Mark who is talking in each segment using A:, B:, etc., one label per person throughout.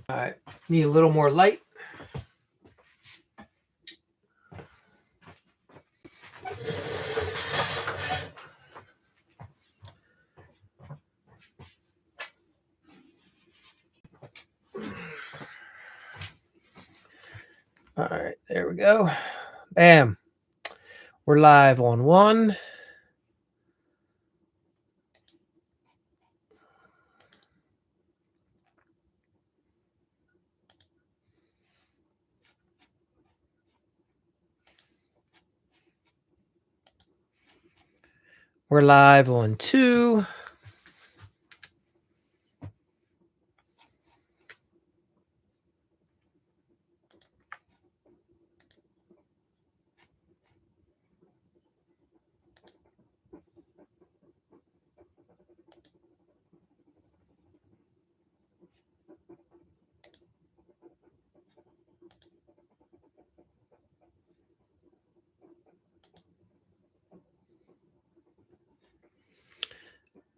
A: All right, need a little more light. All right, there we go. Bam. We're live on 1. We're live on 2.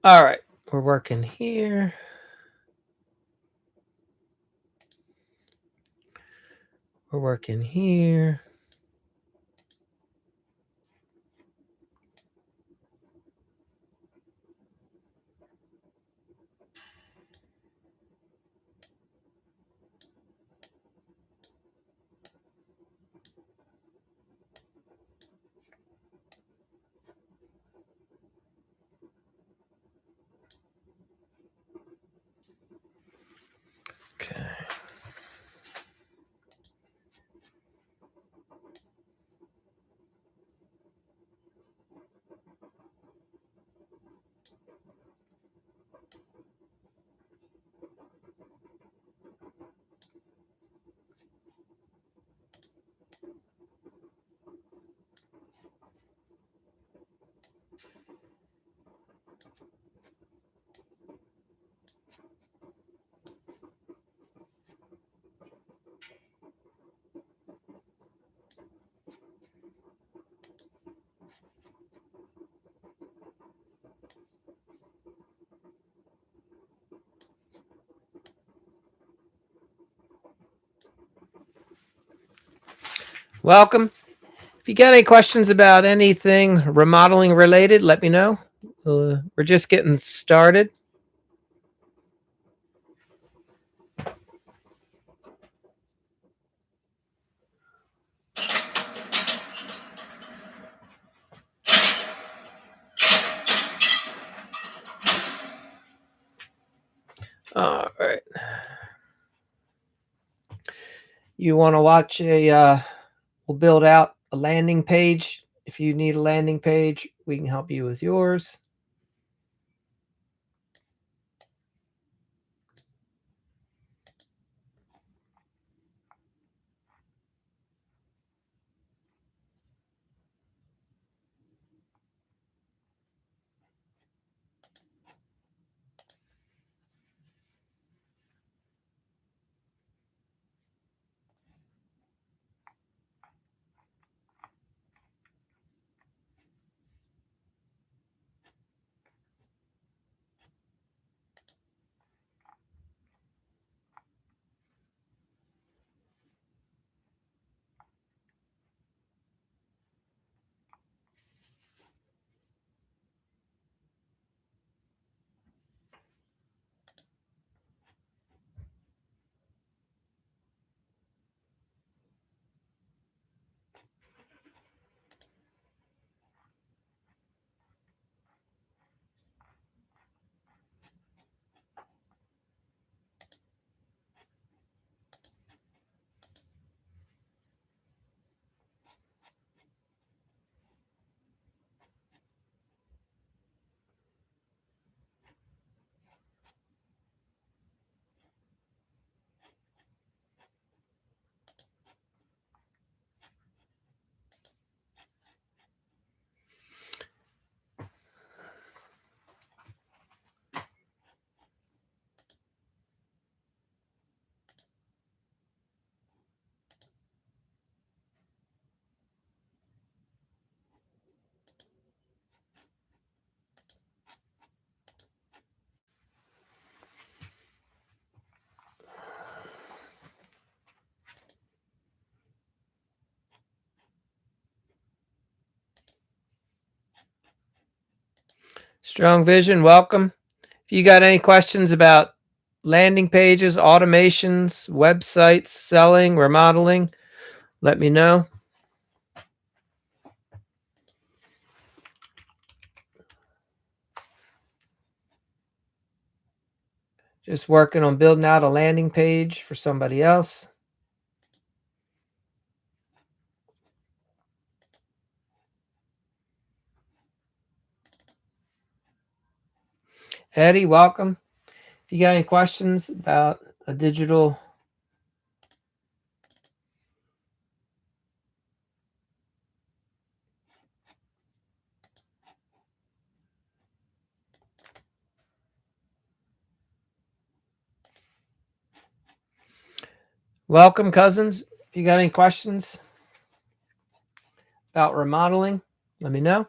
A: All right, we're working here. We're working here. Okay. Welcome. If you got any questions about anything remodeling related, let me know. We're just getting started. All right. You want to watch we'll build out a landing page. If you need a landing page, we can help you with yours. Strong Vision, welcome. If you got any questions about landing pages, automations, websites, selling, remodeling, let me know. Just working on building out a landing page for somebody else. Eddie, welcome. If you got any questions about a digital welcome, cousins. If you got any questions about remodeling, let me know.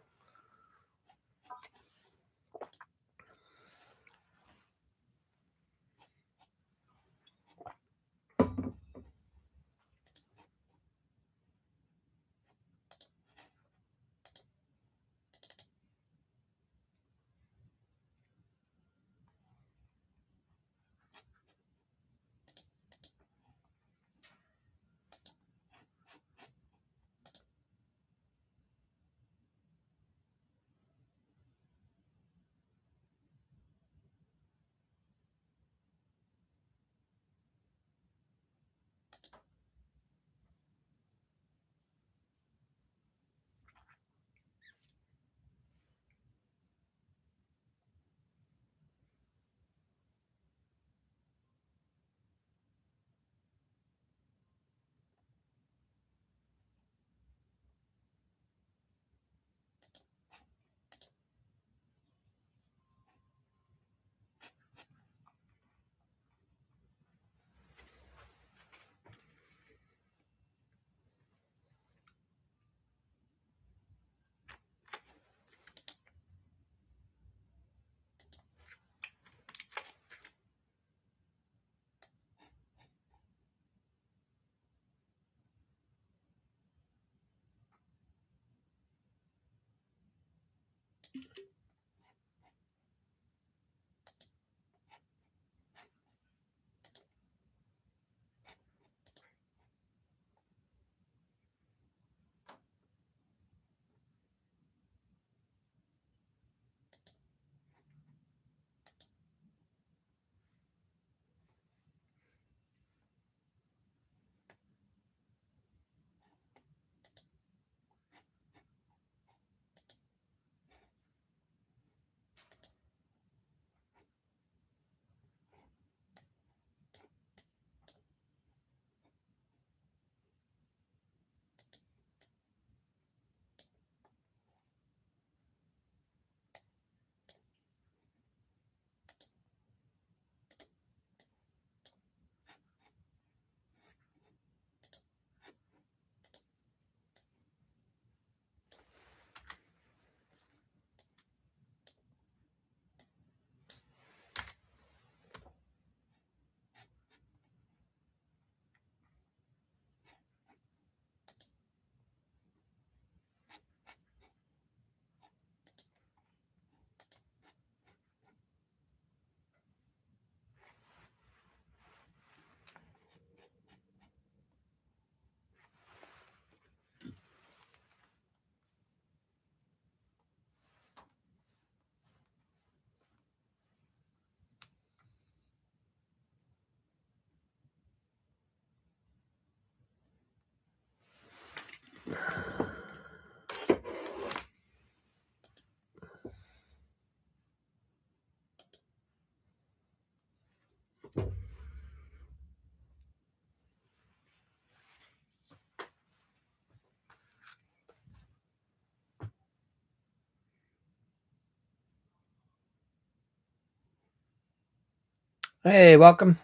A: Hey, welcome.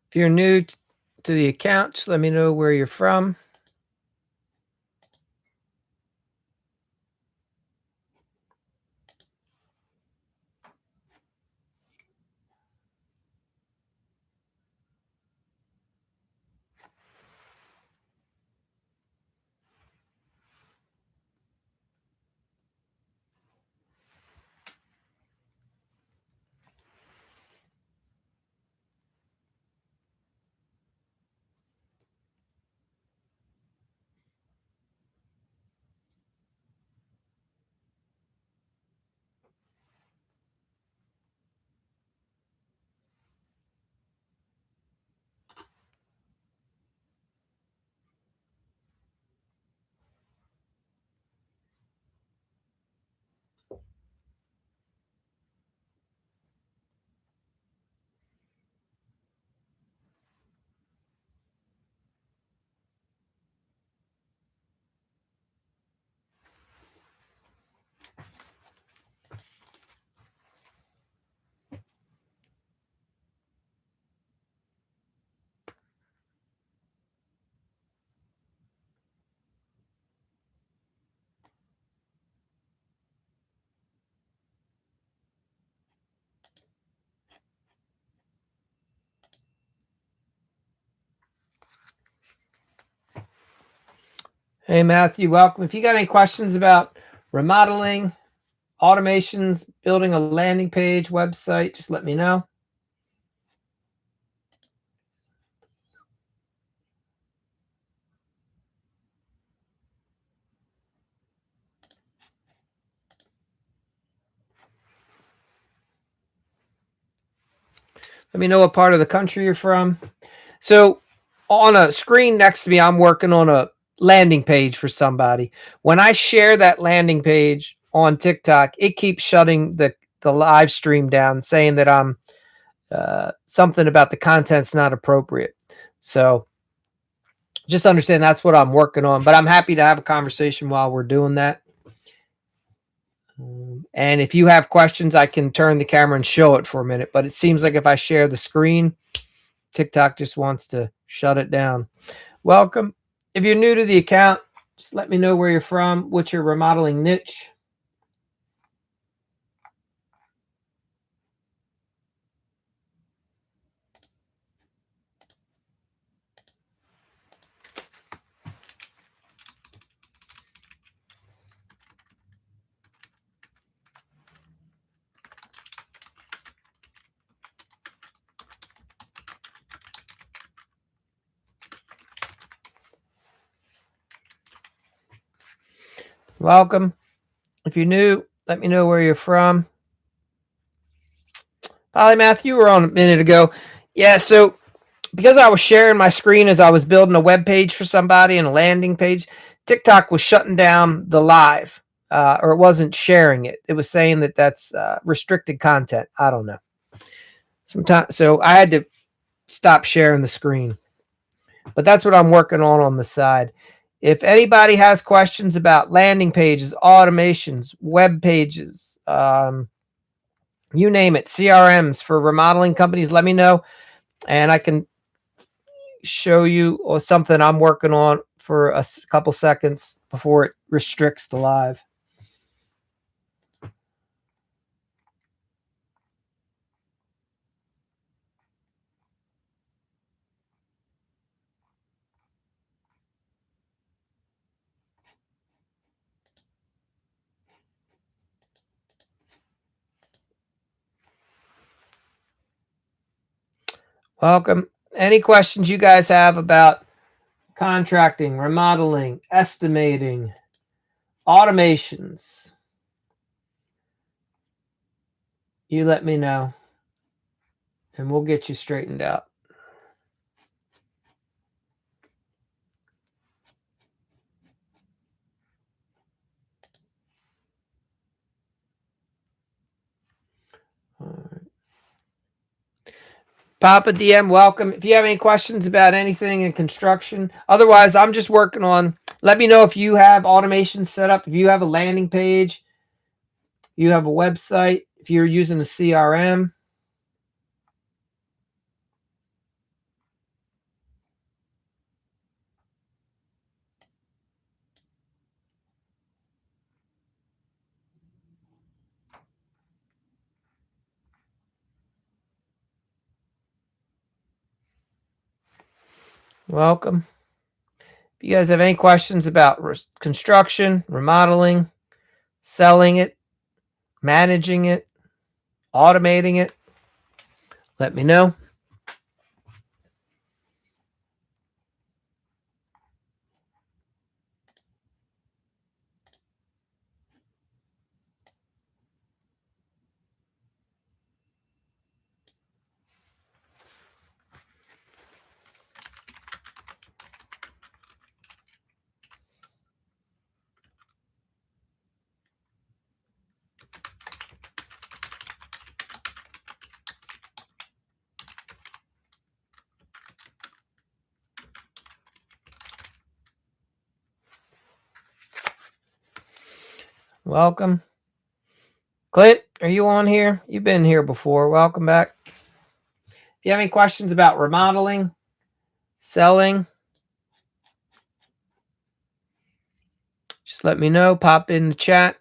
A: If you're new to the account, just let me know where you're from. Hey, Matthew, welcome. If you got any questions about remodeling, automations, building a landing page, website, just let me know. Let me know what part of the country you're from. So on a screen next to me, I'm working on a landing page for somebody. When I share that landing page on TikTok, it keeps shutting the live stream down, saying that I'm something about the content's not appropriate. So just understand that's what I'm working on. But I'm happy to have a conversation while we're doing that. And if you have questions, I can turn the camera and show it for a minute. But it seems like if I share the screen, TikTok just wants to shut it down. Welcome. If you're new to the account, just let me know where you're from, what's your remodeling niche. Welcome. If you're new, let me know where you're from. Polly Matthew, you were on a minute ago. Yeah, so because I was sharing my screen as I was building a web page for somebody and a landing page, TikTok was shutting down the live, or it wasn't sharing it. It was saying that that's restricted content. I don't know. Sometimes, so I had to stop sharing the screen. But that's what I'm working on the side. If anybody has questions about landing pages, automations, web pages, you name it, CRMs for remodeling companies, let me know, and I can show you or something I'm working on for a couple seconds before it restricts the live. Welcome. Any questions you guys have about contracting, remodeling, estimating, automations, you let me know and we'll get you straightened out. All right. Papa DM, welcome. If you have any questions about anything in construction, otherwise, I'm just working on. Let me know if you have automation set up, if you have a landing page, you have a website, if you're using a CRM. Welcome. If you guys have any questions about construction, remodeling, selling it, managing it, automating it, let me know. Welcome. Clint, are you on here? You've been here before. Welcome back. If you have any questions about remodeling, selling, just let me know. Pop in the chat.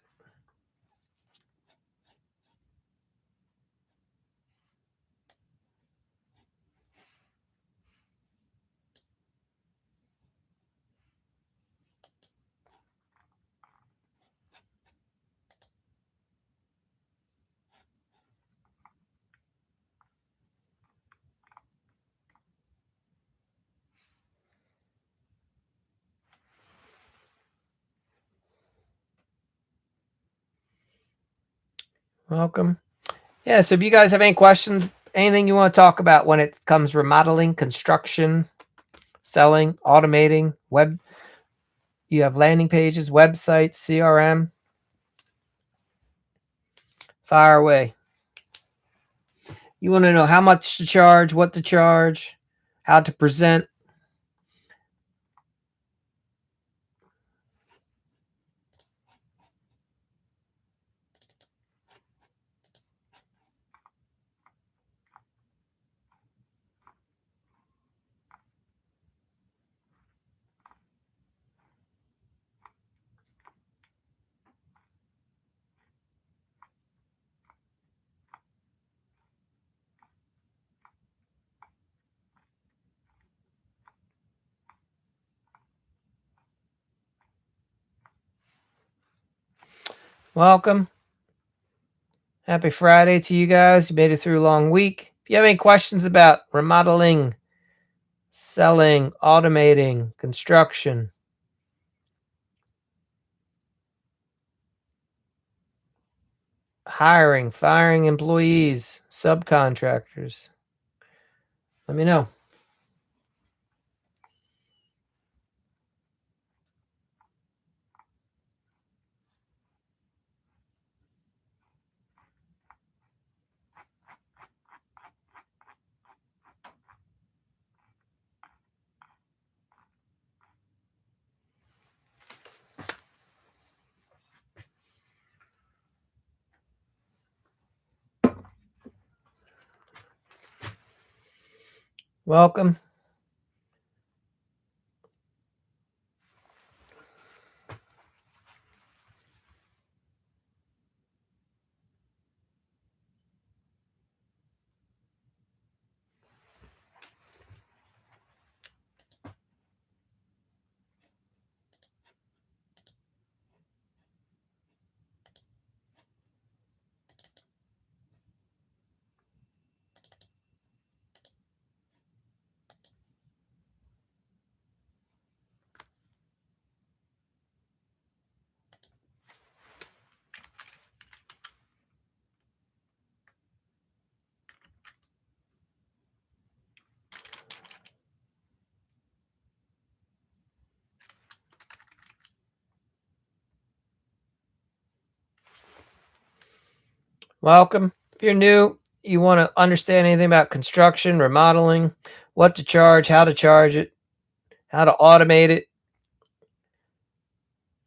A: Welcome. Yeah, so if you guys have any questions, anything you want to talk about when it comes remodeling, construction, selling, automating, web, you have landing pages, websites, CRM, fire away. You want to know how much to charge, what to charge, how to present. Welcome. Happy Friday to you guys. You made it through a long week. If you have any questions about remodeling, selling, automating, construction, hiring, firing employees, subcontractors, let me know. Welcome. Welcome. If you're new, you want to understand anything about construction, remodeling, what to charge it, how to automate it,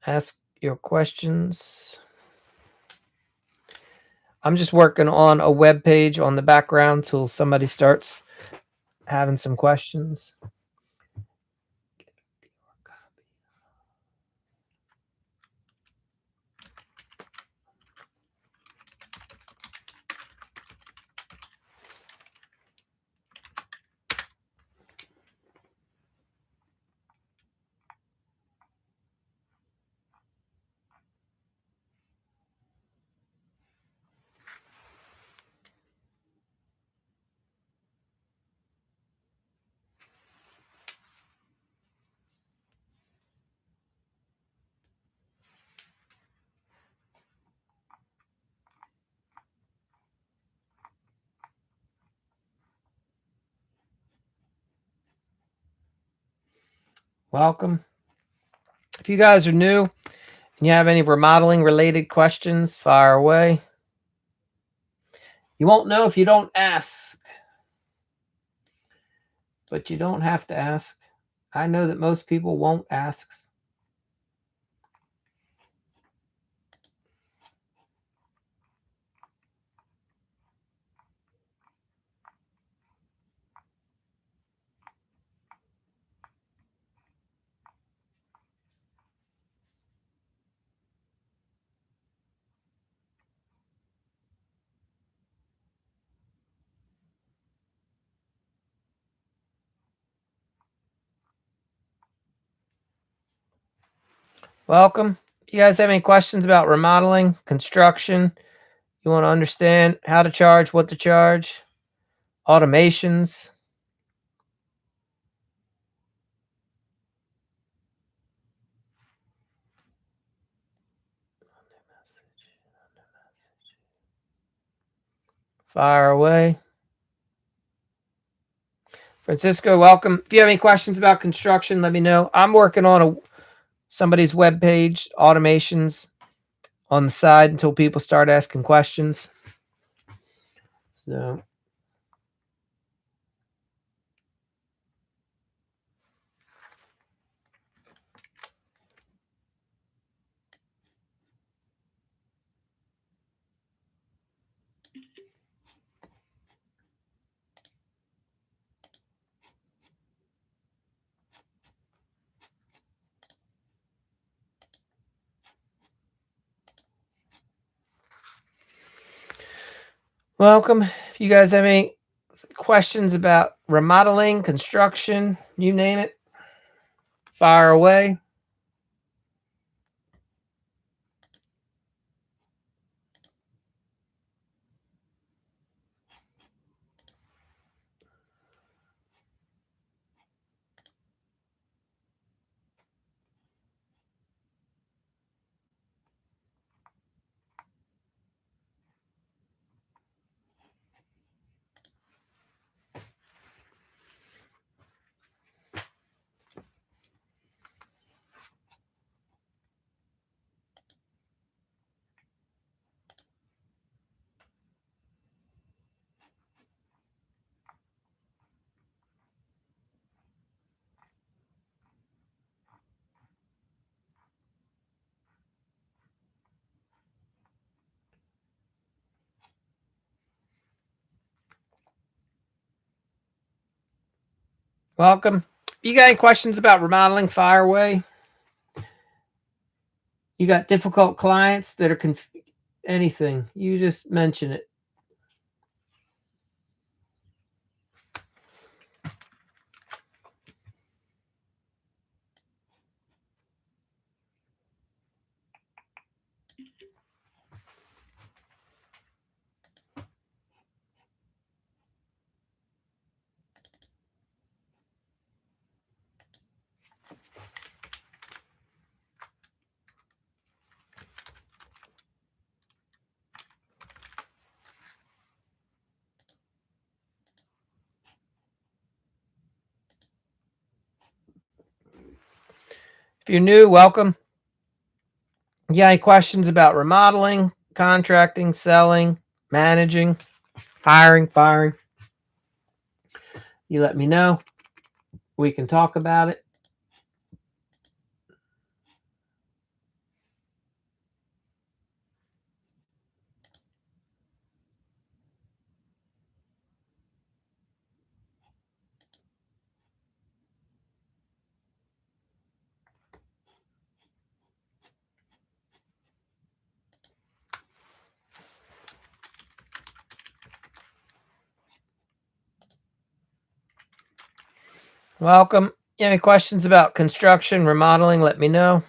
A: ask your questions. I'm just working on a web page on the background till somebody starts having some questions. Welcome. If you guys are new and you have any remodeling related questions, fire away. You won't know if you don't ask, but you don't have to ask. I know that most people won't ask. Welcome. You guys have any questions about remodeling, construction? You want to understand how to charge, what to charge, automations? Fire away. Francisco, welcome. If you have any questions about construction, let me know. I'm working on somebody's web page, automations on the side until people start asking questions. So welcome. If you guys have any questions about remodeling, construction, you name it, fire away. Welcome. You got any questions about remodeling, fire away. You got difficult clients that are anything, you just mention it. If you're new, welcome. You got any questions about remodeling, contracting, selling, managing, hiring, firing? You let me know. We can talk about it. Welcome. You have any questions about construction, remodeling? Let me know.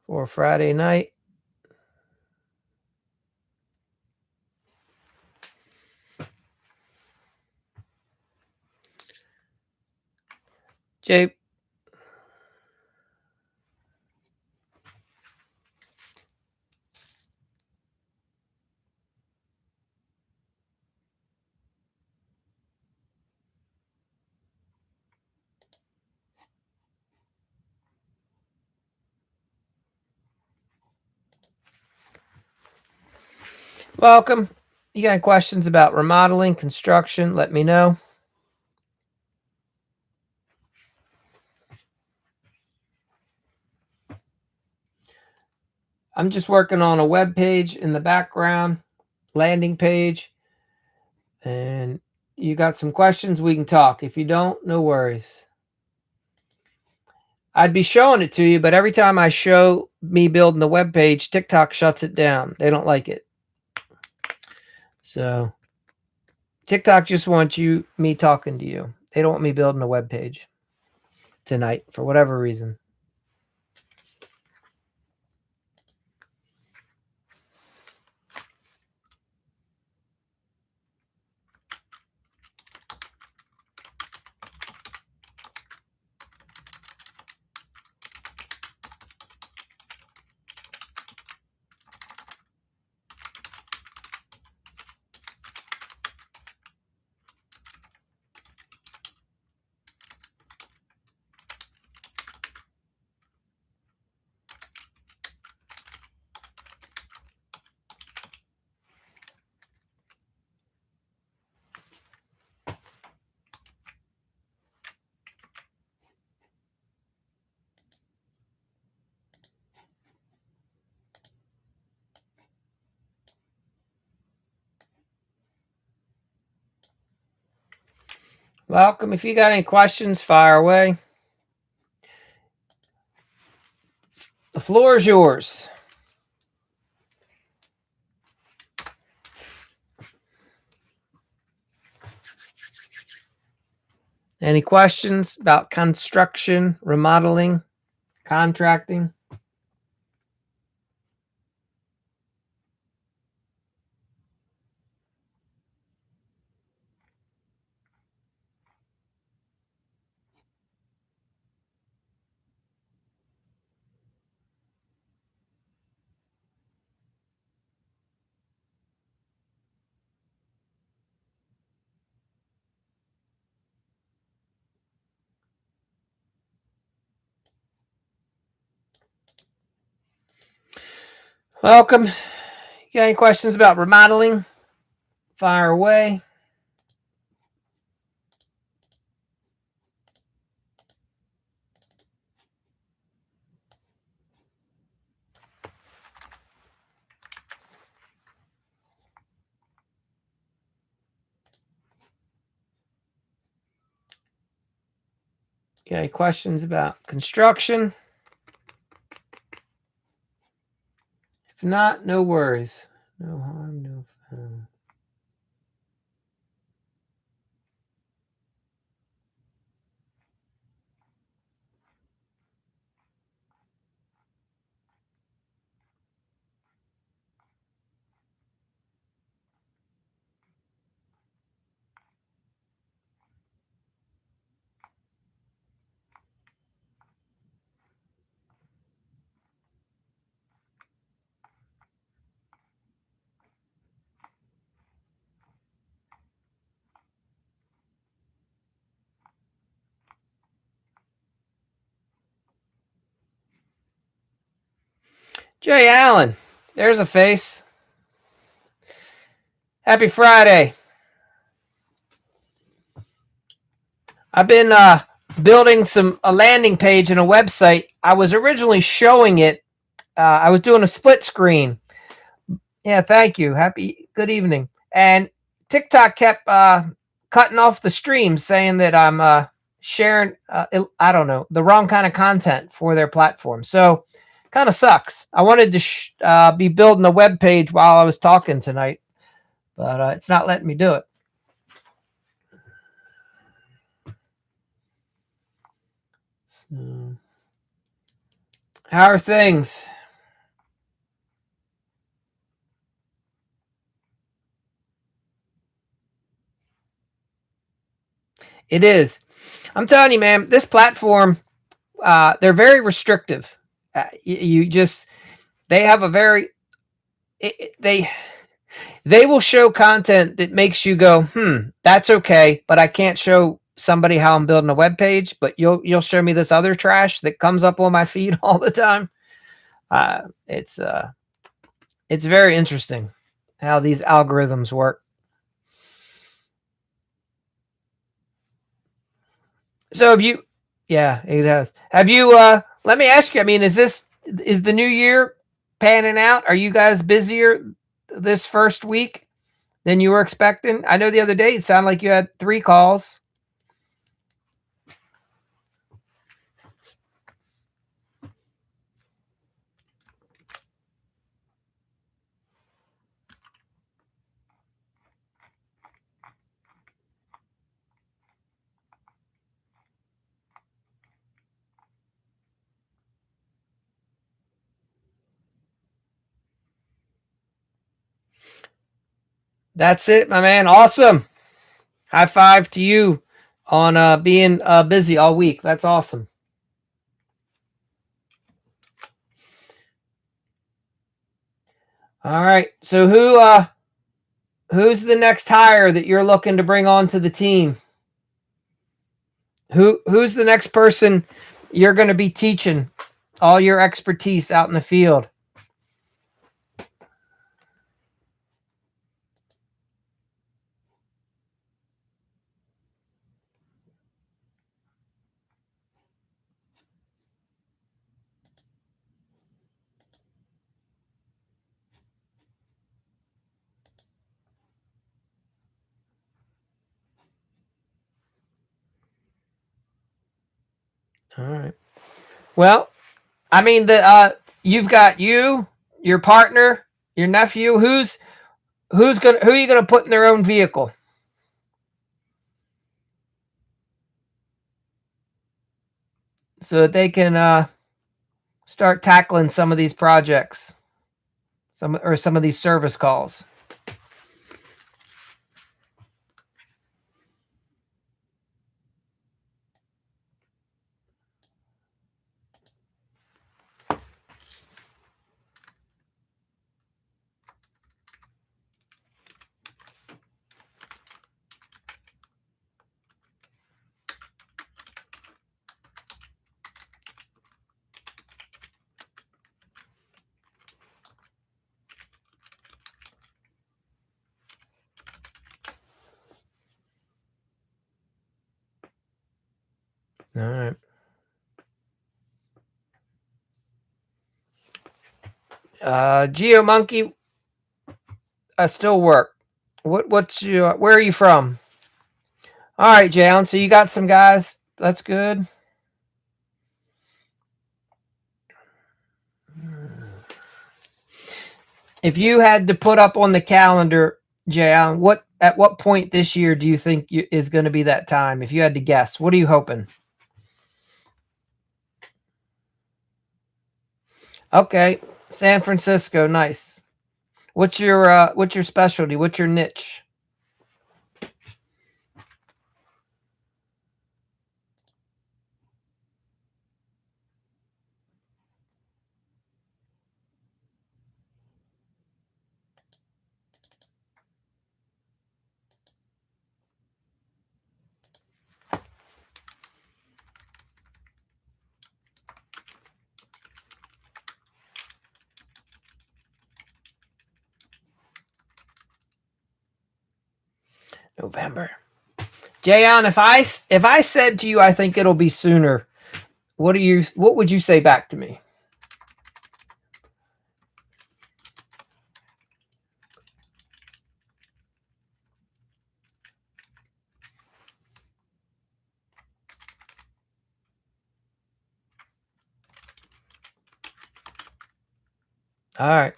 A: For Friday night. Jay. Welcome. You got any questions about remodeling, construction? Let me know. I'm just working on a web page in the background, landing page. And you got some questions, we can talk. If you don't, no worries. I'd be showing it to you, but every time I show me building the web page, TikTok shuts it down. They don't like it. So TikTok just wants me talking to you. They don't want me building a web page tonight for whatever reason. Welcome. If you got any questions, fire away. The floor is yours. Any questions about construction, remodeling, contracting? Welcome. You got any questions about remodeling? Fire away. You got any questions about construction? If not, no worries. No harm, no foul. Jay Allen, there's a face. Happy Friday. I've been building a landing page and a website. I was originally showing it. I was doing a split screen. Yeah, thank you. Good evening. And TikTok kept cutting off the stream, saying that I'm sharing, I don't know, the wrong kind of content for their platform. So kind of sucks. I wanted to be building a web page while I was talking tonight, but it's not letting me do it. So, how are things? It is. I'm telling you, man, this platform, they're very restrictive. You just, they have a very, they will show content that makes you go, that's okay, but I can't show somebody how I'm building a web page, but you'll show me this other trash that comes up on my feed all the time. It's very interesting how these algorithms work. So have you, yeah, it has. Have you, let me ask you, I mean, is the new year panning out? Are you guys busier this first week than you were expecting? I know the other day it sounded like you had 3 calls. That's it, my man. Awesome. High five to you on being busy all week. That's awesome. All right. So who's the next hire that you're looking to bring on to the team? Who's the next person you're going to be teaching all your expertise out in the field? All right. Well, I mean the you've got your partner, your nephew. Who are you gonna put in their own vehicle so that they can start tackling some of these projects, some of these service calls. All right. Geo Monkey, I still work. What's your where are you from? All right, Jalen. So you got some guys. That's good. If you had to put up on the calendar, Jalen, what point this year do you think is going to be that time? If you had to guess, what are you hoping? Okay, San Francisco, nice. What's your specialty? What's your niche? November. Jayon, if I said to you I think it'll be sooner, what would you say back to me? All right.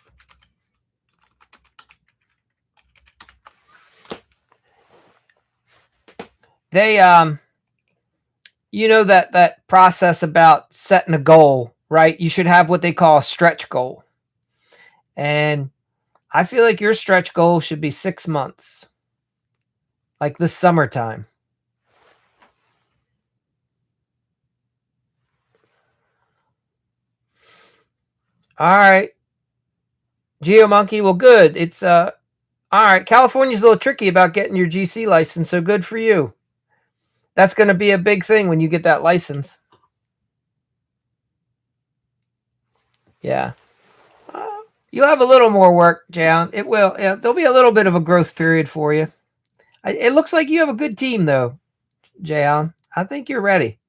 A: They you know that process about setting a goal, right? You should have what they call a stretch goal. And I feel like your stretch goal should be 6 months, like this summertime. All right. Geo Monkey, well good. It's all right. California's a little tricky about getting your GC license, so good for you. That's going to be a big thing when you get that license. Yeah. You'll have a little more work, Jan. It will. Yeah, there'll be a little bit of a growth period for you. It looks like you have a good team, though, Jan. I think you're ready.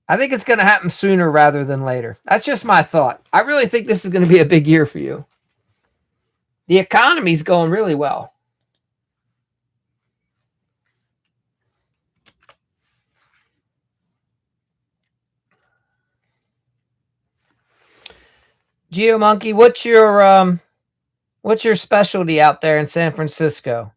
A: I think it's going to happen sooner rather than later. That's just my thought. I really think this is going to be a big year for you. The economy's going really well. Geo Monkey, what's your specialty out there in San Francisco?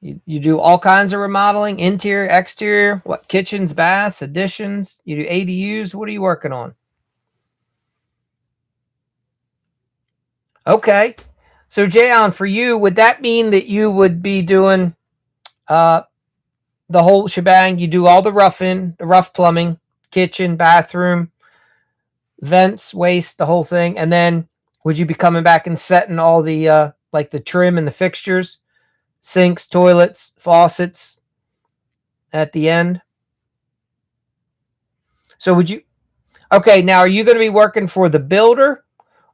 A: You do all kinds of remodeling, interior, exterior, what kitchens, baths, additions. You do ADUs. What are you working on? Okay. So, Jayon, for you, would that mean that you would be doing uh, the whole shebang? You do all the roughing, the rough plumbing, kitchen, bathroom, vents, waste, the whole thing, and then would you be coming back and setting all the like the trim and the fixtures, sinks, toilets, faucets at the end? So, would you? Okay, now are you going to be working for the builder,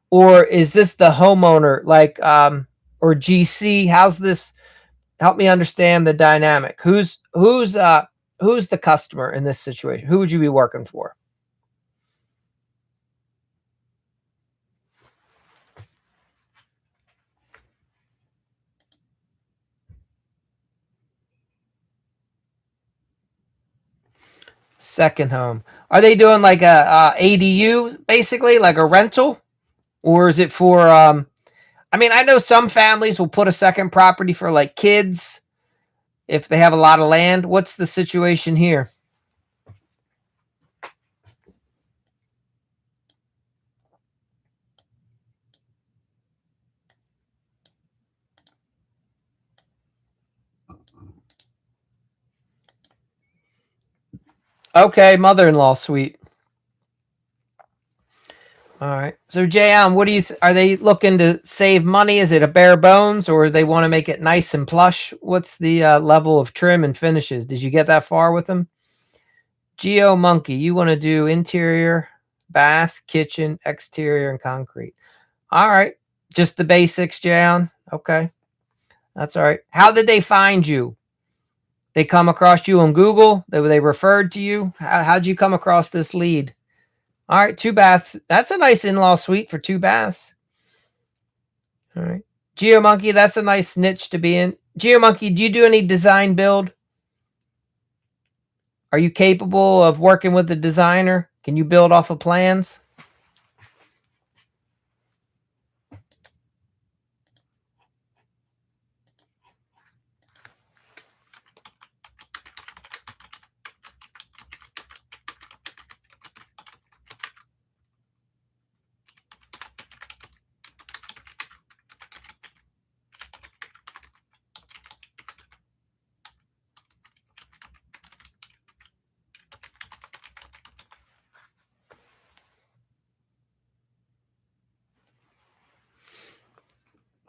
A: or is this the homeowner, like or GC? How's this? Help me understand the dynamic. Who's the customer in this situation? Who would you be working for? Second home. Are they doing like a ADU, basically, like a rental? Or is it for, I mean, I know some families will put a second property for like kids if they have a lot of land. What's the situation here? Okay, mother-in-law suite. All right. So, Jayon, what do you are they looking to save money? Is it a bare bones, or they want to make it nice and plush? What's the level of trim and finishes? Did you get that far with them? Geo Monkey, you want to do interior, bath, kitchen, exterior, and concrete. All right. Just the basics, Jayon. Okay. That's all right. How did they find you? They come across you on Google? They referred to you? How'd you come across this lead? All right, 2 baths. That's a nice in-law suite for 2 baths. All right. GeoMonkey, that's a nice niche to be in. GeoMonkey, do you do any design build? Are you capable of working with the designer? Can you build off of plans?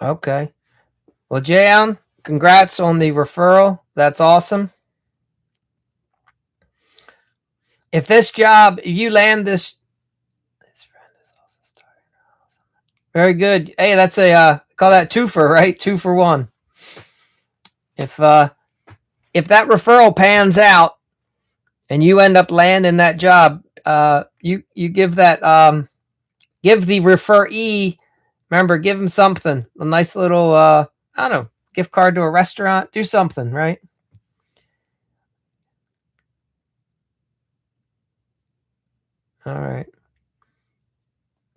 A: Okay. Well, Jayon, congrats on the referral. That's awesome. If this job, if you land this friend is also starting. Very good. Hey, that's a call that twofer, right? 2 for 1. If that referral pans out and you end up landing that job, you give that give the referee, remember, give him something, a nice little I don't know, gift card to a restaurant, do something, right? All right.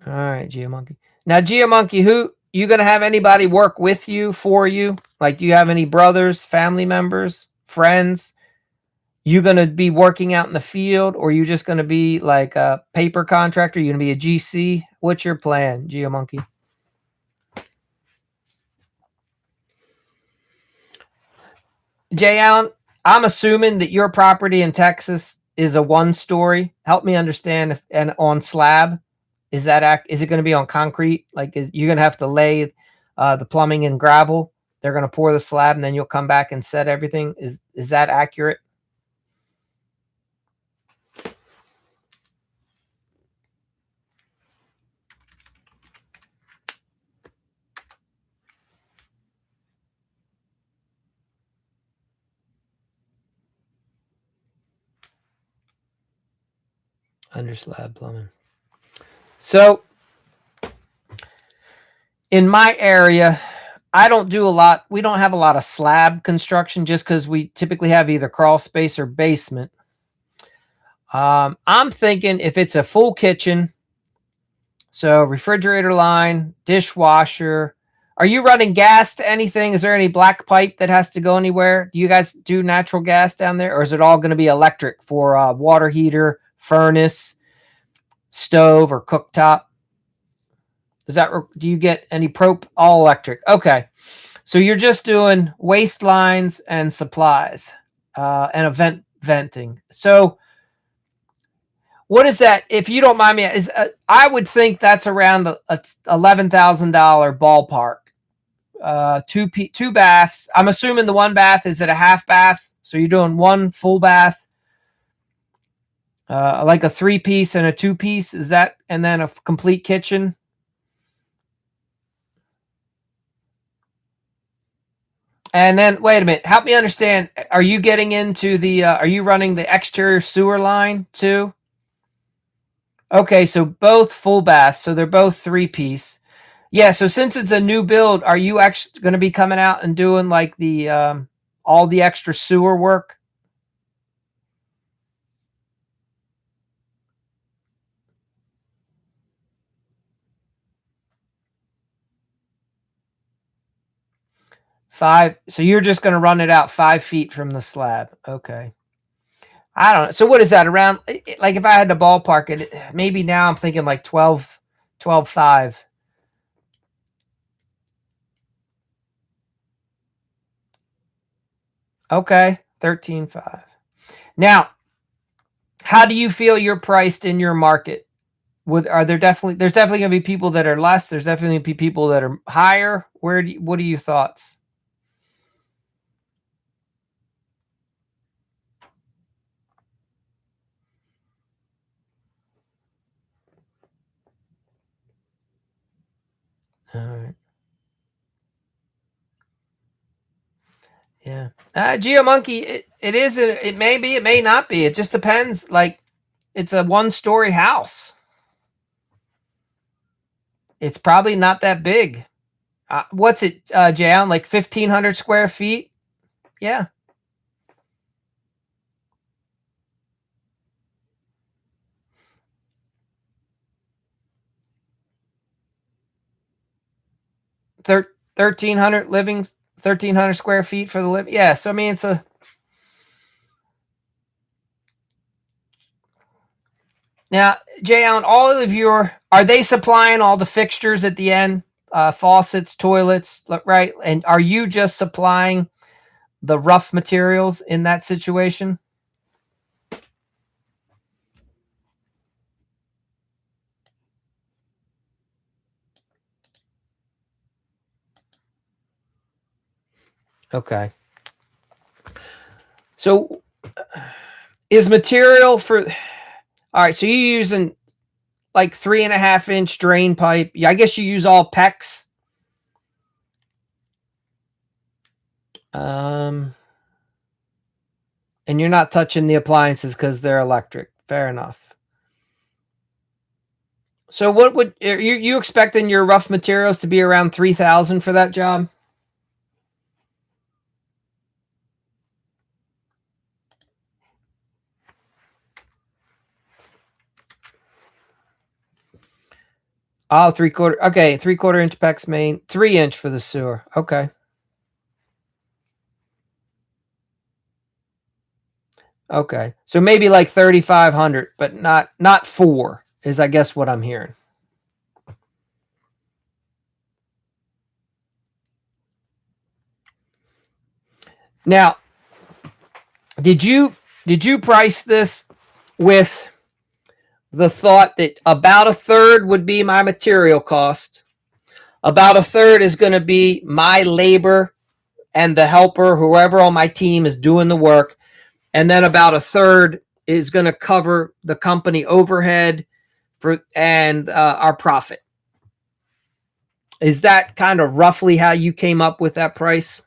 A: All right, GeoMonkey. Now, GeoMonkey, who you gonna have anybody work with you for you? Like, do you have any brothers, family members, friends? You gonna be working out in the field, or you just gonna be like a paper contractor? You gonna be a GC? What's your plan, GeoMonkey? Jay Allen, I'm assuming that your property in Texas is a 1-story. Help me understand if, and on slab. Is it going to be on concrete? Like, you're going to have to lay the plumbing and gravel? They're going to pour the slab, and then you'll come back and set everything. Is that accurate? Under slab plumbing. So, in my area, I don't do a lot. We don't have a lot of slab construction just because we typically have either crawl space or basement. I'm thinking if it's a full kitchen, so refrigerator line, dishwasher. Are you running gas to anything? Is there any black pipe that has to go anywhere? Do you guys do natural gas down there, or is it all going to be electric for water heater, furnace, stove, or cooktop? Do you get any all electric? Okay. So you're just doing waste lines and supplies and venting. So what is that? If you don't mind me, I would think that's around a $11,000 ballpark. Two baths. I'm assuming the one bath is at a half bath, so you're doing one full bath, like a 3-piece and a 2-piece. Is that, and then a complete kitchen? And then, wait a minute, help me understand. Are you getting into are you running the exterior sewer line too? Okay, so both full baths, so they're both 3-piece. Yeah, so since it's a new build, are you actually going to be coming out and doing like the all the extra sewer work? 5. So you're just going to run it out 5 feet from the slab. Okay. I don't know. So what is that around? Like if I had to ballpark it, maybe now I'm thinking like 12, 12.5. Okay. 13.5. Now, how do you feel you're priced in your market? There's definitely going to be people that are less. There's definitely going to be people that are higher. What are your thoughts? All right. Yeah. GeoMonkey, it may be, it may not be. It just depends. Like it's a 1-story house. It's probably not that big. What's it, Jan? Like 1,500 square feet? Yeah. Thir- 1,300 living, 1,300 square feet for the living. Yeah. So I mean, it's a. Now, Jay Allen, all of are they supplying all the fixtures at the end? Faucets, toilets, right? And are you just supplying the rough materials in that situation? Okay. So is material for, all right, so you're using like 3.5-inch drain pipe. Yeah, I guess you use all PEX. And you're not touching the appliances because they're electric. Fair enough. So what would you expecting your rough materials to be around 3,000 for that job? Oh, 3/4. Okay, 3/4-inch PEX main, 3-inch for the sewer. Okay. Okay. So maybe like 3,500, but not 4 is I guess what I'm hearing. Now, did you price this with the thought that about a third would be my material cost, about a third is going to be my labor and the helper, whoever on my team is doing the work, and then about a third is going to cover the company overhead and our profit? Is that kind of roughly how you came up with that price?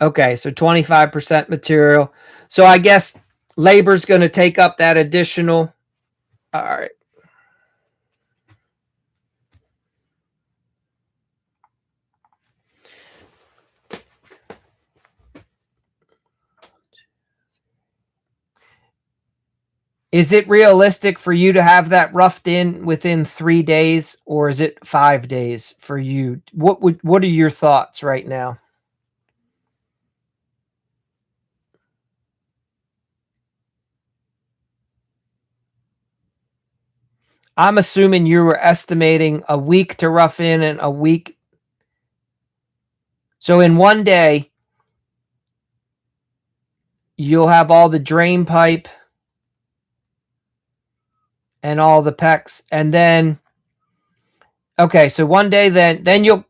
A: Okay, so 25% material. So I guess labor's going to take up that additional. All right. Is it realistic for you to have that roughed in within 3 days, or is it 5 days for you? What are your thoughts right now? I'm assuming you were estimating a week to rough in and a week. So in one day, you'll have all the drain pipe and all the PEX, and then okay, so one day then you'll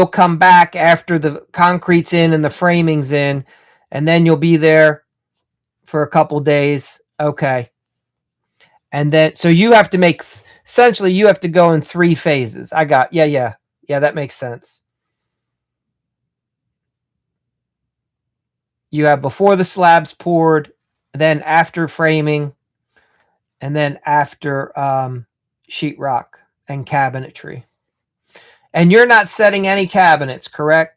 A: come back after the concrete's in and the framing's in, and then you'll be there for a couple days. Okay. And then so you have to make essentially you have to go in 3 phases. Yeah, that makes sense. You have before the slab's poured, then after framing, and then after sheetrock and cabinetry. And you're not setting any cabinets, correct?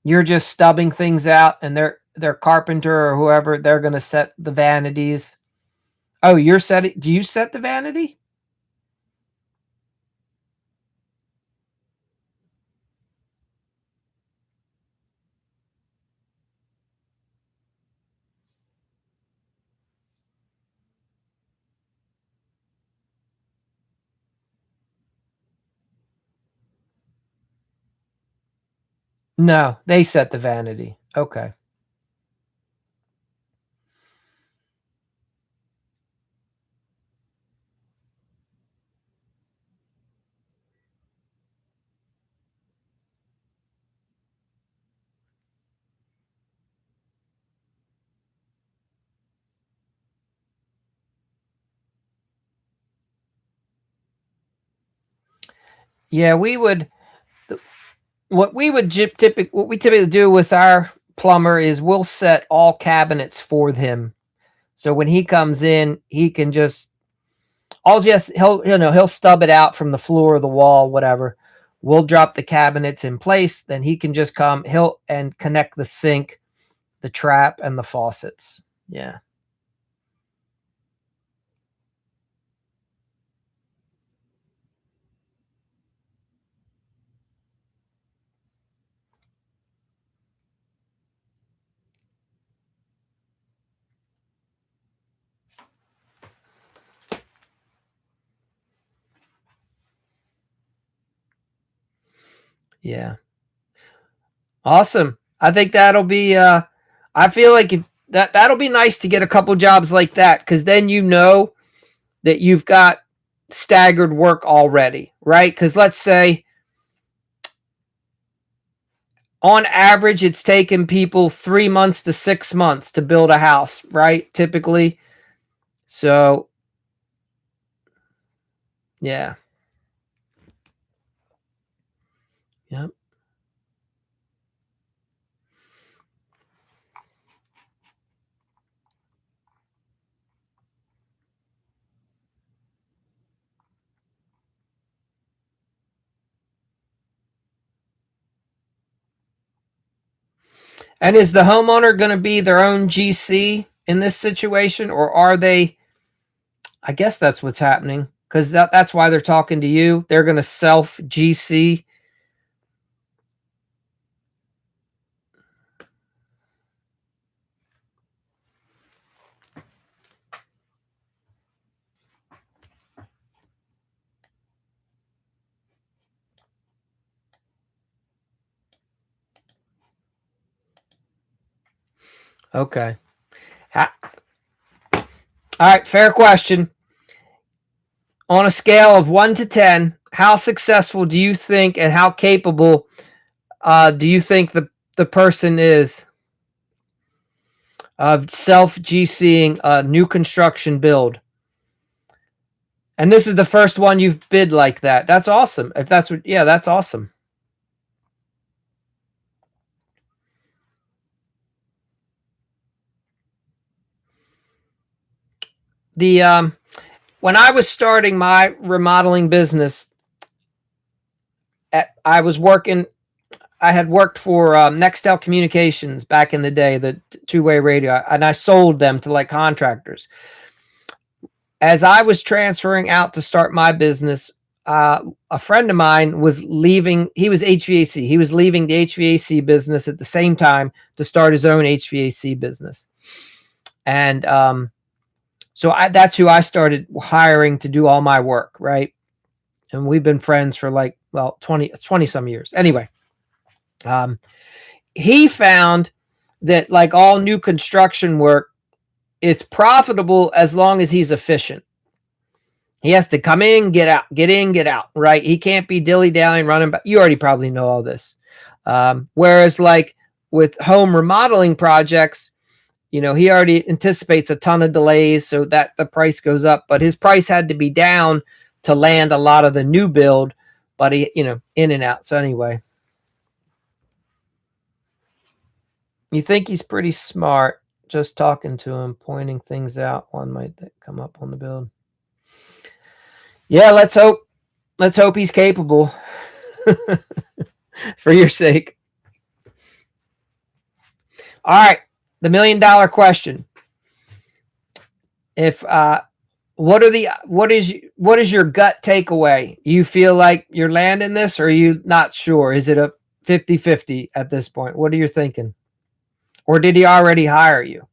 A: You're just stubbing things out, and their carpenter or whoever, they're going to set the vanities. Oh, you're setting. Do you set the vanity? No, they set the vanity. Okay. Yeah, we would. What we would what we typically do with our plumber is we'll set all cabinets for him. So when he comes in, he can just all just he'll stub it out from the floor or the wall, whatever. We'll drop the cabinets in place, then he can just come, he'll and connect the sink, the trap, and the faucets. Yeah. Yeah. Awesome. I think that'll be I feel like if that'll be nice to get a couple jobs like that, because then you know that you've got staggered work already, right? Because let's say on average it's taken people 3 months to 6 months to build a house, right? Typically. So yeah. Yep. And is the homeowner going to be their own GC in this situation, or are they? I guess that's what's happening, because that's why they're talking to you. They're going to self GC. Okay. All right. Fair question. On a scale of 1 to 10, how successful do you think, and how capable do you think the person is of self GCing a new construction build? And this is the first one you've bid like that. That's awesome. If that's what, yeah, that's awesome. The when I was starting my remodeling business, I was working. I had worked for Nextel Communications back in the day, the two-way radio, and I sold them to like contractors. As I was transferring out to start my business, a friend of mine was leaving. He was HVAC. He was leaving the HVAC business at the same time to start his own HVAC business. And so that's who I started hiring to do all my work, right? And we've been friends for like, well, 20 some years. Anyway, he found that like all new construction work, it's profitable as long as he's efficient. He has to come in, get out, get in, get out, right? He can't be dilly-dallying, running back. You already probably know all this. Whereas like with home remodeling projects, he already anticipates a ton of delays, so that the price goes up. But his price had to be down to land a lot of the new build, but he, in and out. So anyway, you think he's pretty smart. Just talking to him, pointing things out, one might come up on the build. Yeah, let's hope. let's hope he's capable for your sake. All right. The $1,000,000 question. If what is your gut takeaway? You feel like you're landing this, or are you not sure? Is it a 50-50 at this point? What are you thinking? Or did he already hire you?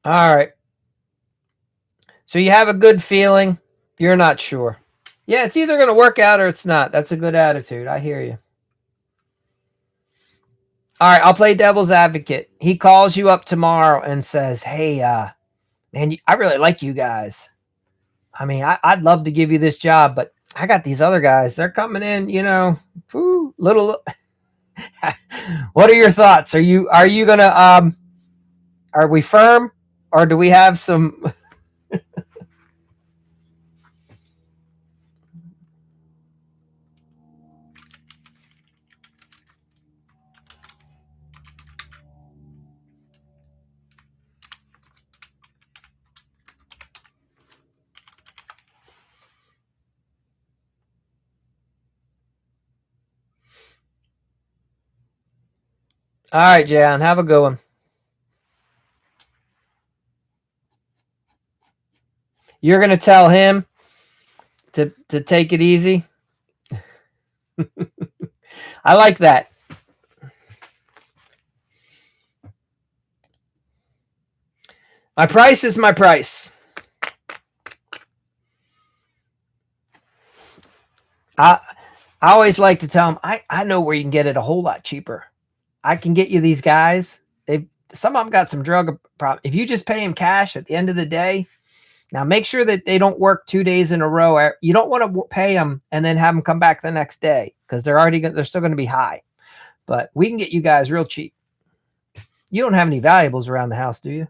A: All right. So you have a good feeling. You're not sure. Yeah, it's either going to work out or it's not. That's a good attitude. I hear you. All right, I'll play devil's advocate. He calls you up tomorrow and says, "Hey, man, I really like you guys. I mean, I'd love to give you this job, but I got these other guys. They're coming in, little." What are your thoughts? Are you gonna are we firm, or do we have some? All right, Jan, have a good one. You're gonna tell him to take it easy. I like that. My price is my price. I I always like to tell them I know where you can get it a whole lot cheaper. I can get you these guys. Some of them got some drug problem. If you just pay them cash at the end of the day, now make sure that they don't work 2 days in a row. You don't want to pay them and then have them come back the next day because they're still going to be high. But we can get you guys real cheap. You don't have any valuables around the house, do you?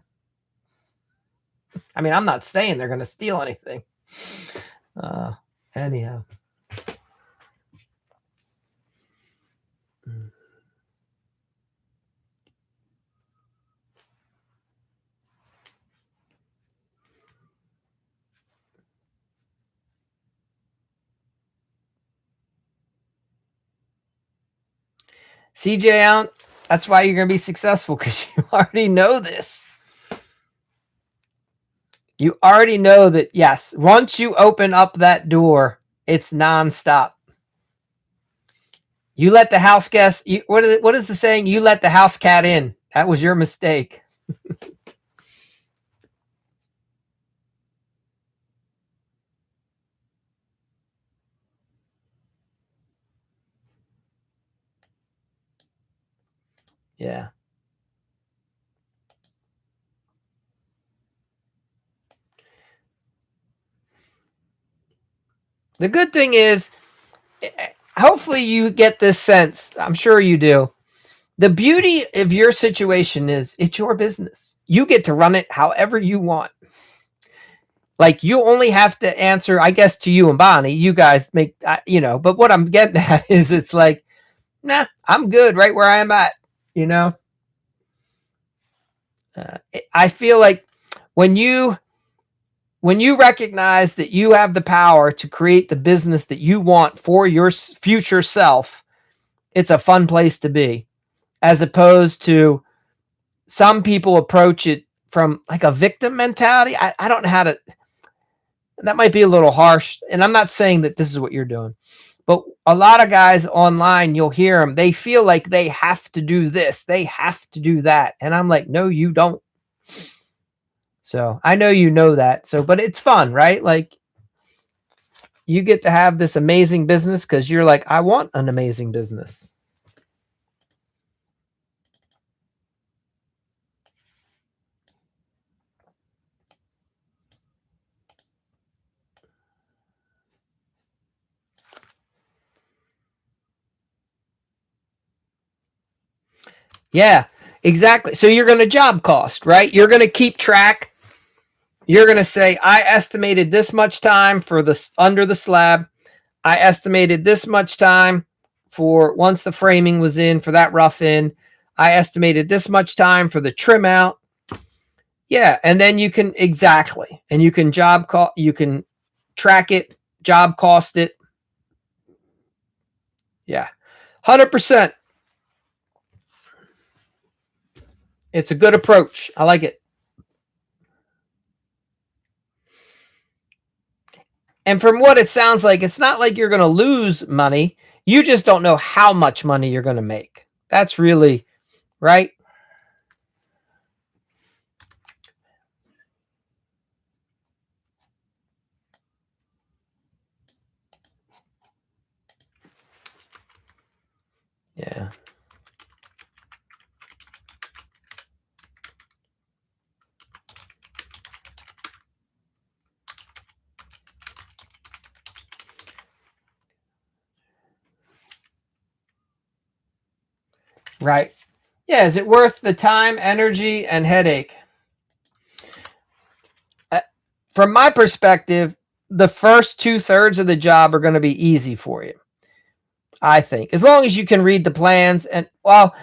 A: I mean, I'm not saying they're going to steal anything. Anyhow. CJ Allen, that's why you're going to be successful, because you already know this. You already know that, yes, once you open up that door, it's nonstop. You let the house guest, what is the saying? You let the house cat in. That was your mistake. Yeah. The good thing is, hopefully you get this sense. I'm sure you do. The beauty of your situation is it's your business. You get to run it however you want. Like, you only have to answer, I guess, to you and Bonnie. You guys make, but what I'm getting at is it's like, nah, I'm good right where I am at, you know? I feel like when you recognize that you have the power to create the business that you want for your future self, it's a fun place to be, as opposed to some people approach it from like a victim mentality. I don't know how to, that might be a little harsh. And I'm not saying that this is what you're doing, but a lot of guys online, you'll hear them, they feel like they have to do this, they have to do that. And I'm like, no, you don't. So I know you know that. So, but it's fun, right? Like, you get to have this amazing business because you're like, I want an amazing business. Yeah, exactly. So you're going to job cost, right? You're going to keep track. You're going to say, I estimated this much time for this under the slab. I estimated this much time for once the framing was in for that rough in. I estimated this much time for the trim out. Yeah, and then you can exactly, and you can job cost, you can track it, job cost it. Yeah, 100%. It's a good approach. I like it. And from what it sounds like, it's not like you're going to lose money. You just don't know how much money you're going to make. That's really right. Yeah. Right. Yeah. Is it worth the time, energy, and headache? From my perspective, the first 2/3 of the job are going to be easy for you. I think, as long as you can read the plans and, well,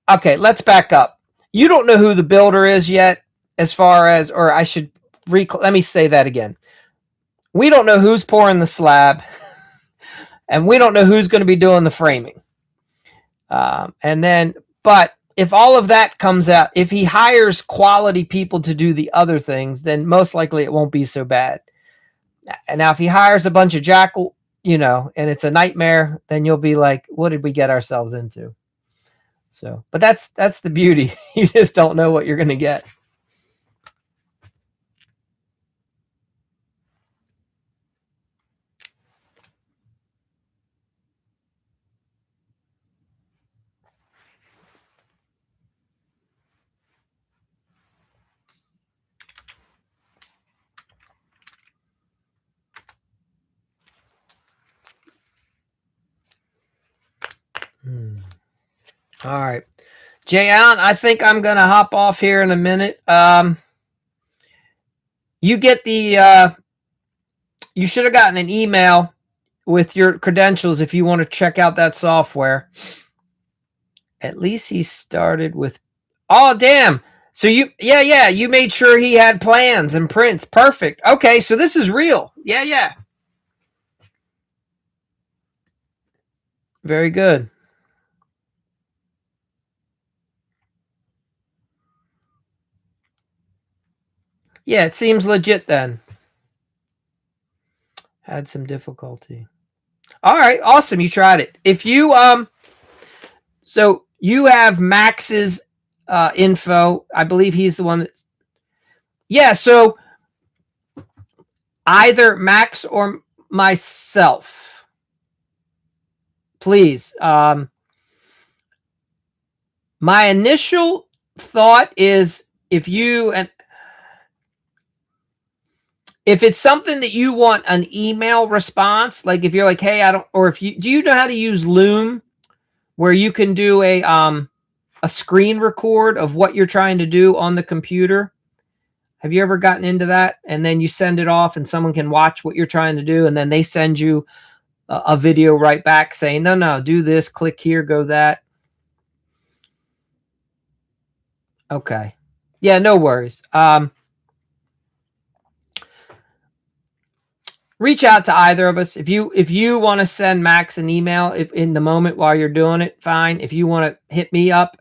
A: okay, let's back up. You don't know who the builder is yet, as far as, or I should let me say that again. We don't know who's pouring the slab, and we don't know who's going to be doing the framing. And then, but if all of that comes out, if he hires quality people to do the other things, then most likely it won't be so bad. And now, if he hires a bunch of jackal, and it's a nightmare, then you'll be like, what did we get ourselves into? So, but that's the beauty. You just don't know what you're going to get. All right. Jay Allen, I think I'm going to hop off here in a minute. You get you should have gotten an email with your credentials if you want to check out that software. At least he started with, oh, damn. So you made sure he had plans and prints. Perfect. Okay, so this is real. Yeah. Very good. Yeah, it seems legit then. Had some difficulty. All right, awesome. You tried it. If you so you have Max's info. I believe he's the one that. Yeah, so either Max or myself, please. My initial thought is, if it's something that you want an email response, like if you're like, hey, I don't, or if you do, you know how to use Loom, where you can do a screen record of what you're trying to do on the computer. Have you ever gotten into that? And then you send it off and someone can watch what you're trying to do, and then they send you a video right back saying, no, do this, click here, go that. Okay. Yeah, no worries. Reach out to either of us. If you want to send Max an email in the moment while you're doing it, fine. If you want to hit me up,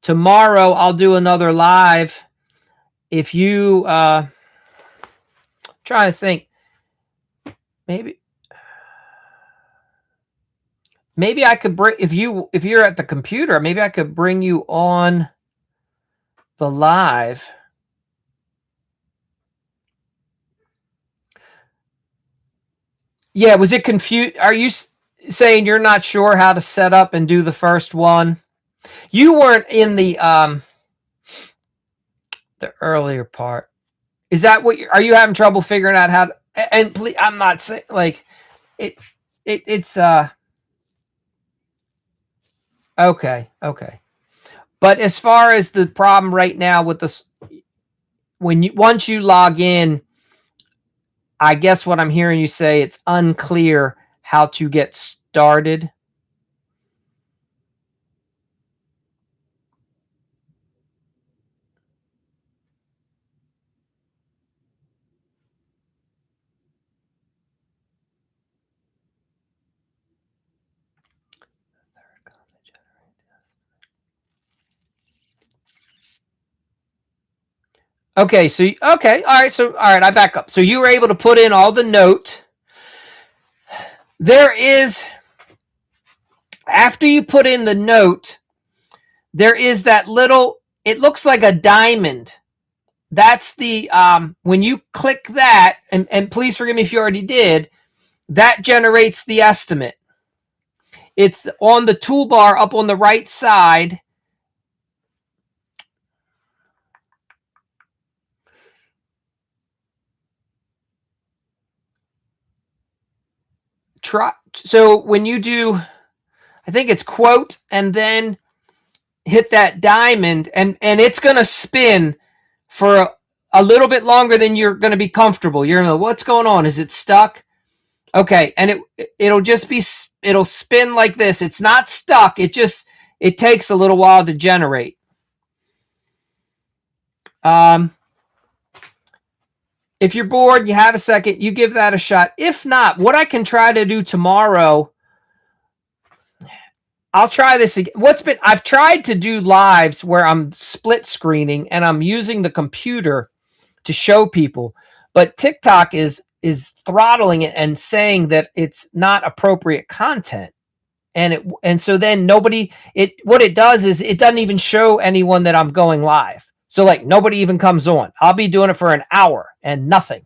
A: tomorrow I'll do another live. If you trying to think, maybe I could bring, if you're at the computer, maybe I could bring you on the live. Yeah, was it confused? Are you saying you're not sure how to set up and do the first one? You weren't in the earlier part. Is that what are you having trouble figuring out how to, and please, I'm not saying like it, it's okay. But as far as the problem right now with this, once you log in, I guess what I'm hearing you say, it's unclear how to get started. Okay, so okay, all right, so all right, I back up. So you were able to put in all the note. There is, after you put in the note, there is that little, it looks like a diamond. That's the when you click that, and please forgive me if you already did, that generates the estimate. It's on the toolbar up on the right side. So when you do, I think it's quote and then hit that diamond, and it's going to spin for a little bit longer than you're going to be comfortable. You're going to, what's going on? Is it stuck? Okay, and it'll just be, it'll spin like this. It's not stuck. It takes a little while to generate. If you're bored, you have a second, you give that a shot. If not, what I can try to do tomorrow, I'll try this again. I've tried to do lives where I'm split screening and I'm using the computer to show people, but TikTok is throttling it and saying that it's not appropriate content. And so then what it does is it doesn't even show anyone that I'm going live. So like nobody even comes on. I'll be doing it for an hour and nothing.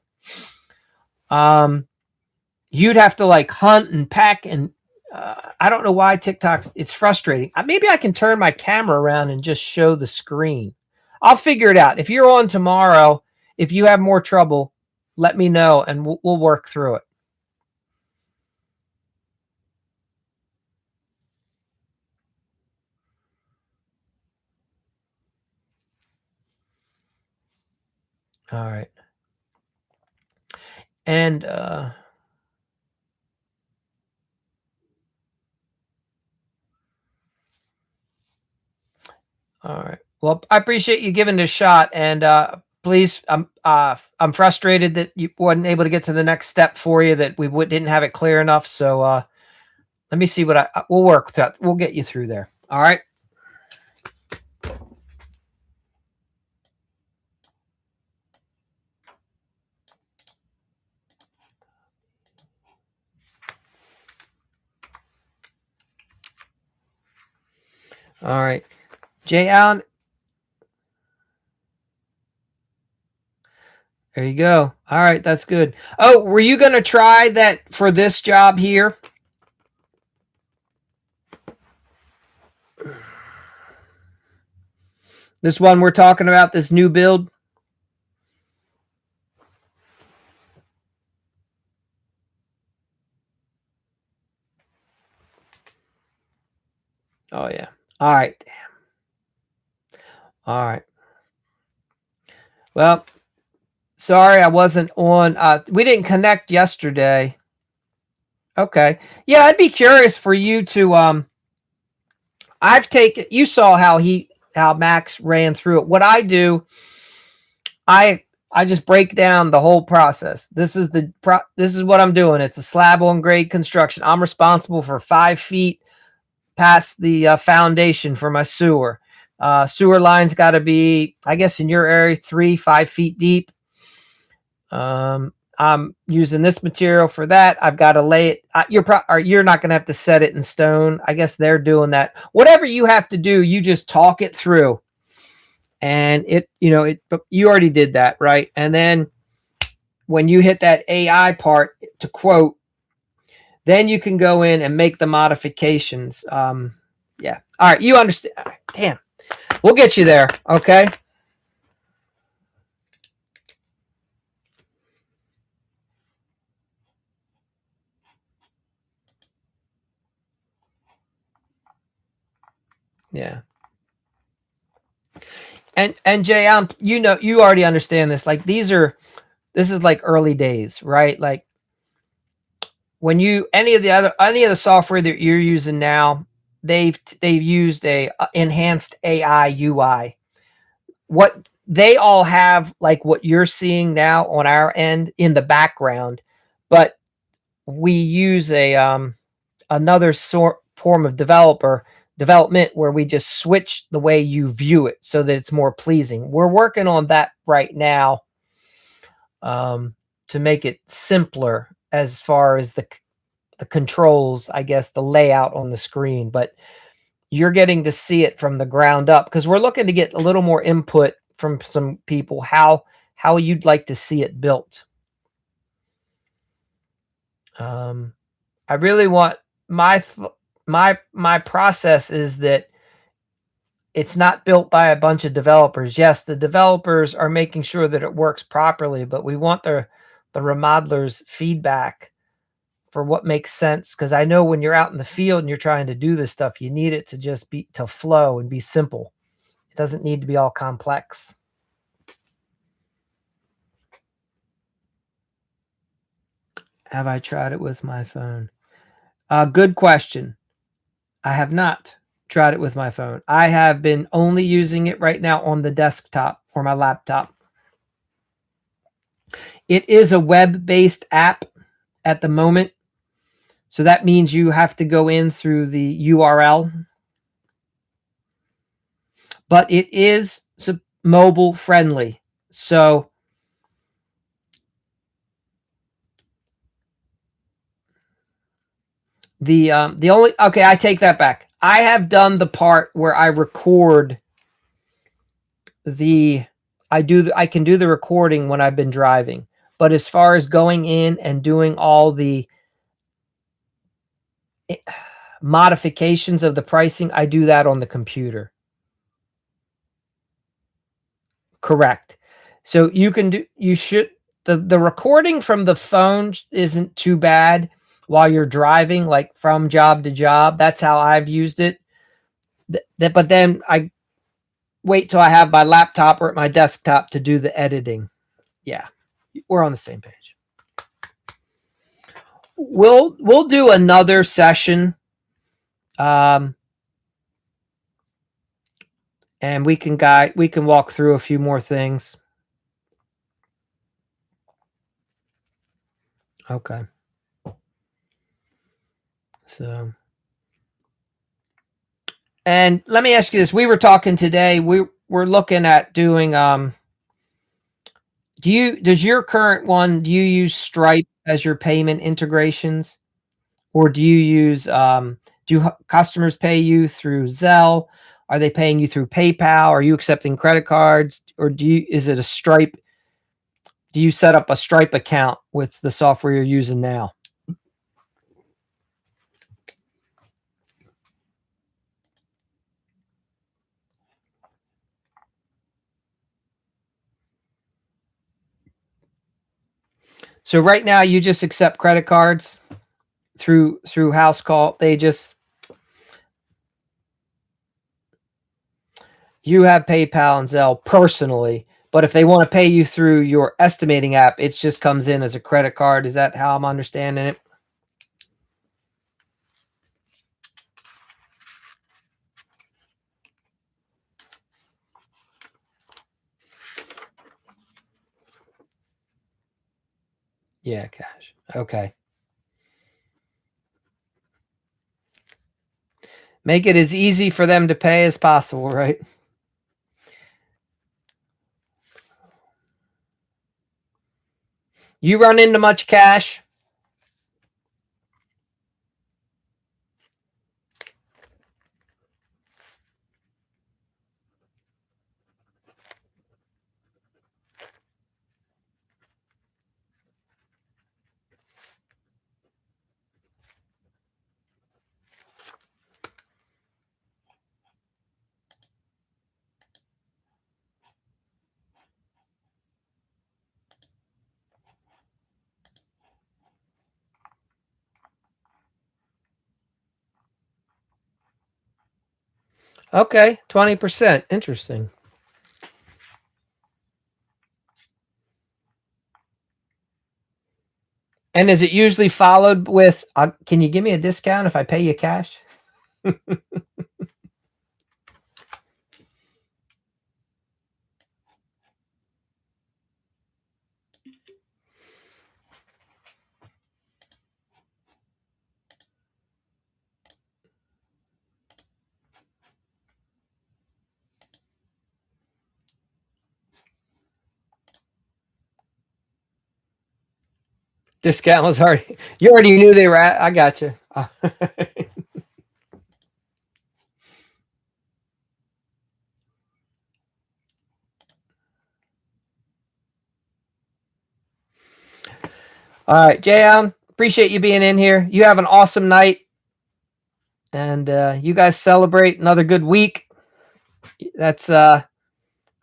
A: You'd have to like hunt and pack, and I don't know why TikTok's, it's frustrating. Maybe I can turn my camera around and just show the screen. I'll figure it out. If you're on tomorrow, if you have more trouble, let me know and we'll work through it. All right. And all right. Well, I appreciate you giving it a shot, and please, I'm frustrated that you wasn't able to get to the next step for you, that we didn't have it clear enough. So let me see what we'll work with that. We'll get you through there. All right. All right. Jay Allen. There you go. All right. That's good. Oh, were you going to try that for this job here? This one we're talking about, this new build? Oh, yeah. All right. All right. Well, sorry I wasn't on. We didn't connect yesterday. Okay. Yeah, I'd be curious for you to you saw how Max ran through it. What I do, I just break down the whole process. This is what I'm doing. It's a slab on grade construction. I'm responsible for 5 feet past the foundation for my sewer. Sewer line's got to be, I guess in your area, 5 feet deep. I'm using this material for that. I've got to lay it. You're not going to have to set it in stone. I guess they're doing that. Whatever you have to do, you just talk it through. And you already did that, right? And then when you hit that AI part to quote, then you can go in and make the modifications. Yeah. All right. You understand. Right, damn. We'll get you there. Okay. Yeah. And Jay, you already understand this. Like this is like early days, right? Like when you any of the software that you're using now, they've used a enhanced AI UI. What they all have, like what you're seeing now on our end in the background, but we use a another form of development where we just switch the way you view it so that it's more pleasing. We're working on that right now, to make it simpler as far as the controls, I guess, the layout on the screen. But you're getting to see it from the ground up because we're looking to get a little more input from some people how you'd like to see it built. I really want my process is that it's not built by a bunch of developers. Yes, the developers are making sure that it works properly, but we want the remodelers' feedback for what makes sense. Because I know when you're out in the field and you're trying to do this stuff, you need it to just be to flow and be simple. It doesn't need to be all complex. Have I tried it with my phone? Good question. I have not tried it with my phone. I have been only using it right now on the desktop or my laptop. It is a web-based app at the moment. So that means you have to go in through the URL. But it is mobile friendly. So the only okay, I take that back. I have done the part where I record the I can do the recording when I've been driving. But as far as going in and doing all the modifications of the pricing, I do that on the computer. Correct. So you should the recording from the phone isn't too bad while you're driving, like from job to job. That's how I've used it. But then I wait till I have my laptop or my desktop to do the editing. Yeah, we're on the same page. We'll do another session, and we can walk through a few more things. Okay. So, and let me ask you this: we were talking today. We're looking at doing. Does your current one? Do you use Stripe as your payment integrations, or do you use? Do customers pay you through Zelle? Are they paying you through PayPal? Are you accepting credit cards, or is it a Stripe? Do you set up a Stripe account with the software you're using now? So right now you just accept credit cards through House Call. You have PayPal and Zelle personally, but if they want to pay you through your estimating app, it just comes in as a credit card. Is that how I'm understanding it? Yeah, cash. Okay. Make it as easy for them to pay as possible, right? You run into much cash? Okay, 20%. Interesting. And is it usually followed with, can you give me a discount if I pay you cash? Discount was already, you already knew they were at, I got you. All right, Jay Allen, appreciate you being in here. You have an awesome night, and you guys celebrate another good week. That's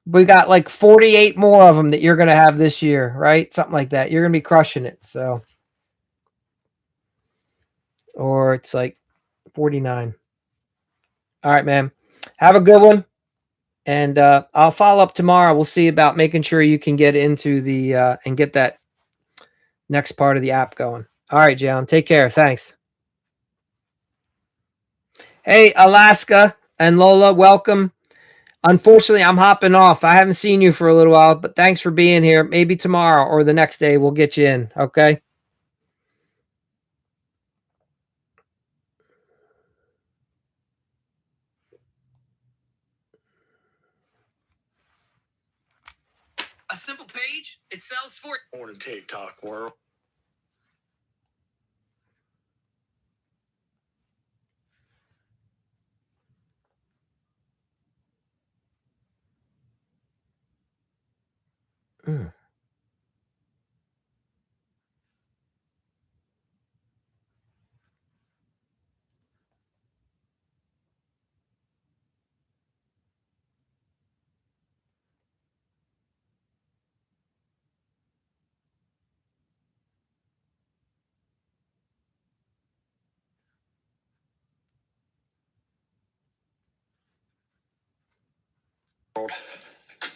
A: we got like 48 more of them that you're gonna have this year, right? Something like that. You're gonna be crushing it. So, or it's like 49. All right, man. Have a good one, and I'll follow up tomorrow. We'll see about making sure you can get into the and get that next part of the app going. All right, Jay Allen, take care. Thanks. Hey, Alaska and Lola, welcome. Unfortunately, I'm hopping off. I haven't seen you for a little while, but thanks for being here. Maybe tomorrow or the next day we'll get you in. Okay. A simple page. It sells for
B: Morning TikTok world.
A: Mm.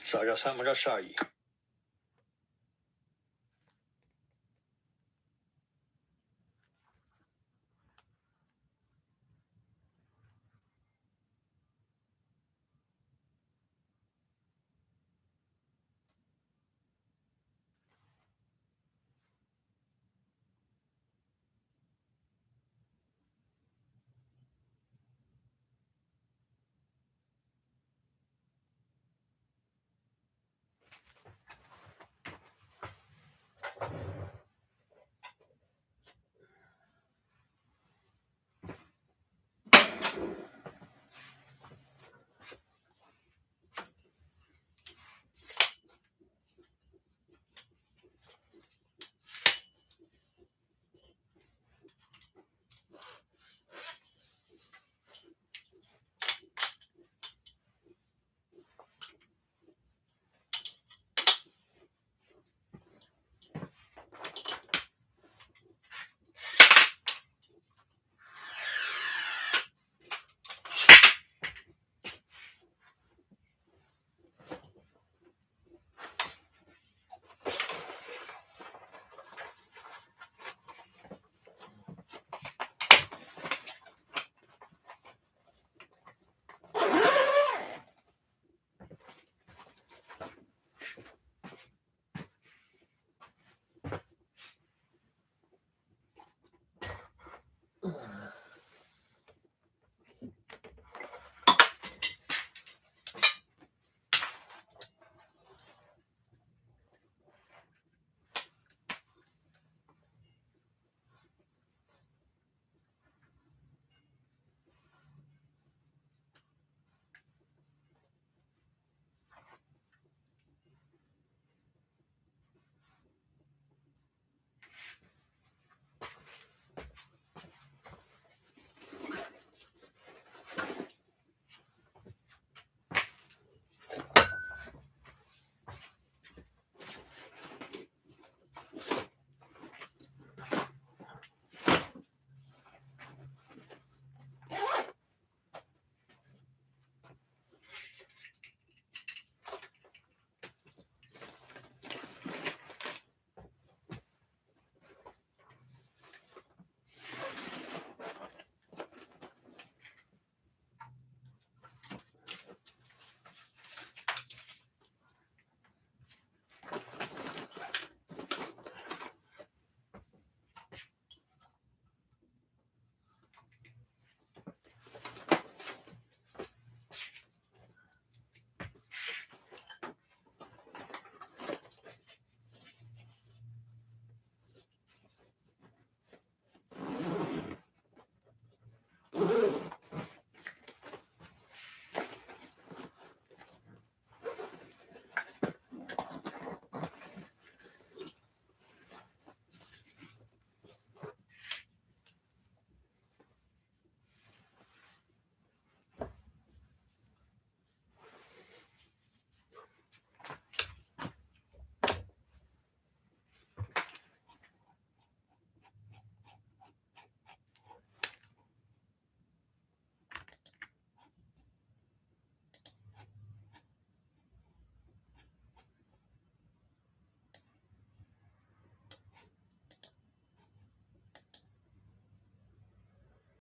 B: So I got something I got to show you.